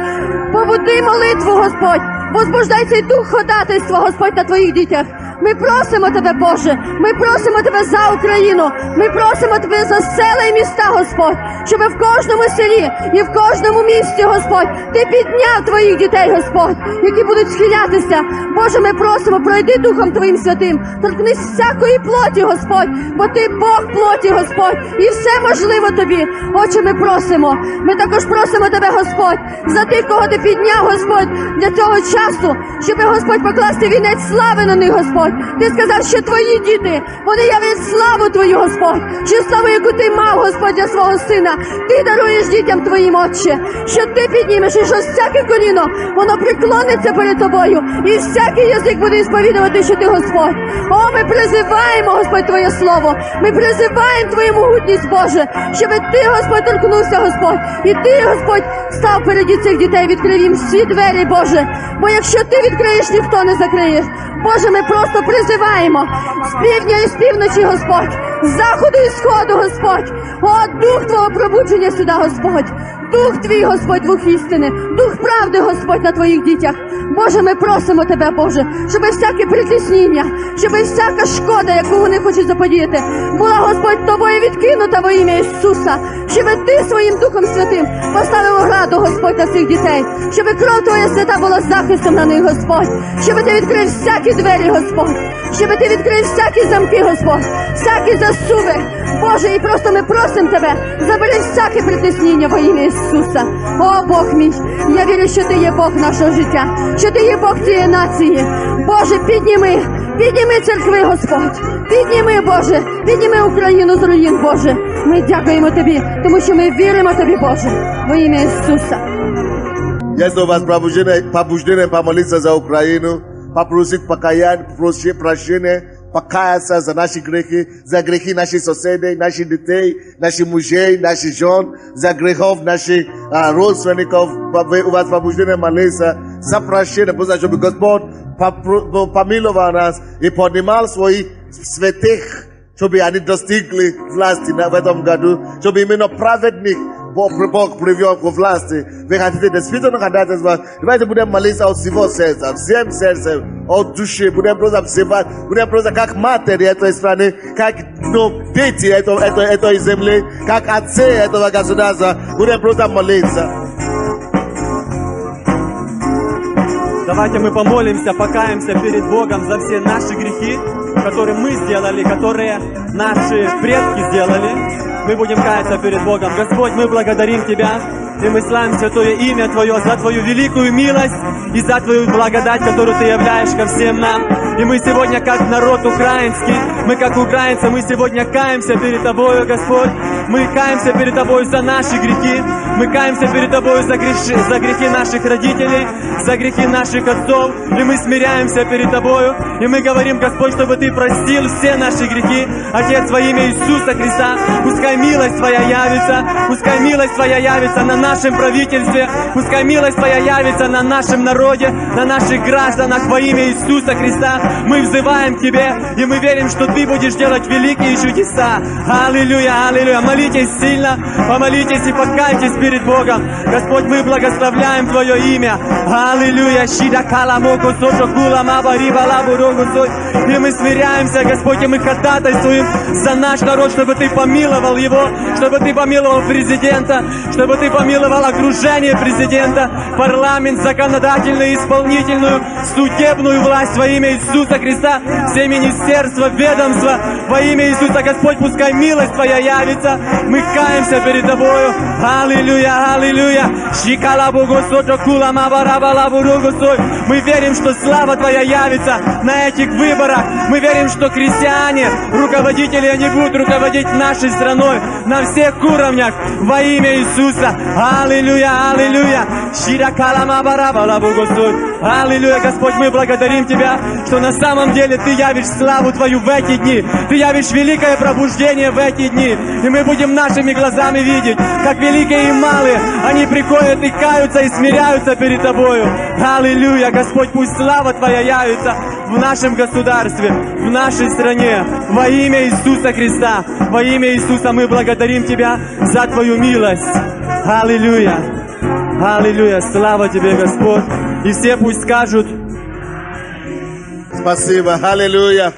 C: Побуди молитву, Господь. Возбуждай цей дух ходатайства, Господь, на Твоїх дітях. Ми просимо Тебе, Боже, ми просимо Тебе за Україну, ми просимо Тебе за села і міста, Господь, щоб в кожному селі і в кожному місті, Господь, Ти підняв Твоїх дітей, Господь, які будуть схилятися. Боже, ми просимо, пройди Духом Твоїм Святим, торкнись всякої плоті, Господь, бо Ти Бог плоті, Господь, і все можливо Тобі. Отче, ми просимо, ми також просимо Тебе, Господь, за тих, кого Ти підняв, Господь, для цього часу, щоб, Господь, покласти вінець слави на них, Господь. Ти сказав, що Твої діти, вони являть славу Твою, Господь, що славу, яку Ти мав, Господь, для свого Сина, Ти даруєш дітям Твоїм, Отче, що Ти піднімеш, і що всяке коліно, воно преклониться перед Тобою, і всякий язик буде сповідувати, що Ти Господь. О, ми призиваємо, Господь, Твоє Слово, ми призиваємо Твою могутність, Боже, щоб Ти, Господь, торкнувся, Господь, і Ти, Господь, став переді цих дітей, відкрив їм всі двері, Боже, бо якщо Ти відкриєш, ніхто не закриєш. Боже, ми просто призиваємо з півдня і з півночі, Господь, з заходу і сходу, Господь. О, Дух Твого пробудження сюди, Господь. Дух Твій, Господь, Дух істини, Дух правди, Господь, на Твоїх дітях. Боже, ми просимо Тебе, Боже, щоб всяке притіснення, щоб всяка шкода, яку вони хочуть заподіяти, була, Господь, Тобою відкинута во ім'я Ісуса. Щоб Ти своїм Духом Святим поставив ограду, Господь, на цих дітей. Щоб кров Твоя свята була захистом на них, Господь. Щоб Ти відкрив всякі двері, Господь. Щоб Ти відкрив всякі замки, Господь. Всякі засуви. Боже, і просто ми просимо Тебе, забери всяке притиснення во ім'я Ісуса. О, Бог мій, я вірю, що Ти є Бог нашого життя, що Ти є Бог цієї нації. Боже, підніми церкви, Господь. Підніми, Боже, підніми Україну з руїн, Боже. Ми дякуємо Тобі, тому що ми віримо Тобі, Боже, во ім'я Ісуса.
A: Есть у вас побуждение помолиться за Украину, попросить покаяние, попросить прощения, покаяться за наши грехи наших соседей, наших детей, наших мужей, наших жен, за грехов наших родственников. У вас побуждение молиться за прощение, потому что Господь помиловал нас и поднимал своих святых, чтобы они достигли власти в этом году, чтобы именно праведник Бог привел к власти. Вы хотите действительно ходатайство? Давайте будем молиться от всего сердца, всем сердцем, от души. Будем просто взывать, будем просто как матери этой страны, как дети этой земли, как отцы этого государства. Будем просто молиться.
D: Давайте мы помолимся, покаемся перед Богом за все наши грехи, которые мы сделали, которые наши предки сделали. Мы будем каяться перед Богом. Господь, мы благодарим Тебя, и мы славим святое имя Твое за Твою великую милость и за Твою благодать, которую Ты являешь ко всем нам. И мы сегодня, как народ украинский, мы как украинцы, мы сегодня каемся перед Тобою, Господь. Мы каемся перед Тобою за наши грехи. Мы каемся перед Тобою за грехи наших родителей, за грехи наших отцов. И мы смиряемся перед Тобою. И мы говорим, Господь, чтобы Ты простил все наши грехи. Отец, во имя Иисуса Христа, пускай милость Твоя явится. Пускай милость Твоя явится на нашем правительстве. Пускай милость Твоя явится на нашем народе, на наших гражданах во имя Иисуса Христа. Мы взываем к Тебе, и мы верим, что Ты будешь делать великие чудеса. Аллилуйя, аллилуйя. Молитесь сильно, помолитесь и покайтесь перед Богом. Господь, мы благословляем Твое имя. Аллилуйя. И мы смиряемся, Господь, и мы ходатайствуем за наш народ, чтобы Ты помиловал его, чтобы Ты помиловал президента, чтобы Ты помиловал окружение президента, парламент, законодательную, исполнительную, судебную власть во имя Иисуса Христа, все министерства, ведомства во имя Иисуса. Господь, пускай милость Твоя явится, Мы каемся перед Тобою. Аллилуйя, аллилуйя. Шикала Богосо, Кула Мабарабала Бурugусой. Мы верим, что слава Твоя явится на этих выборах. Мы верим, что христиане, руководители, они будут руководить нашей страной на всех уровнях во имя Иисуса. Аллилуйя, аллилуйя. Ширакала Мабарабала Бурugусой. Аллилуйя, Господь, мы благодарим Тебя, что на самом деле Ты явишь славу Твою в эти дни. Ты явишь великое пробуждение в эти дни. И мы будем нашими глазами видеть, как великие и малые, они приходят и каются, и смиряются перед Тобою. Аллилуйя, Господь, пусть слава Твоя явится в нашем государстве, в нашей стране. Во имя Иисуса Христа, во имя Иисуса мы благодарим Тебя за Твою милость. Аллилуйя, аллилуйя, слава Тебе, Господь. И все пусть скажут:
A: Спасибо, аллилуйя.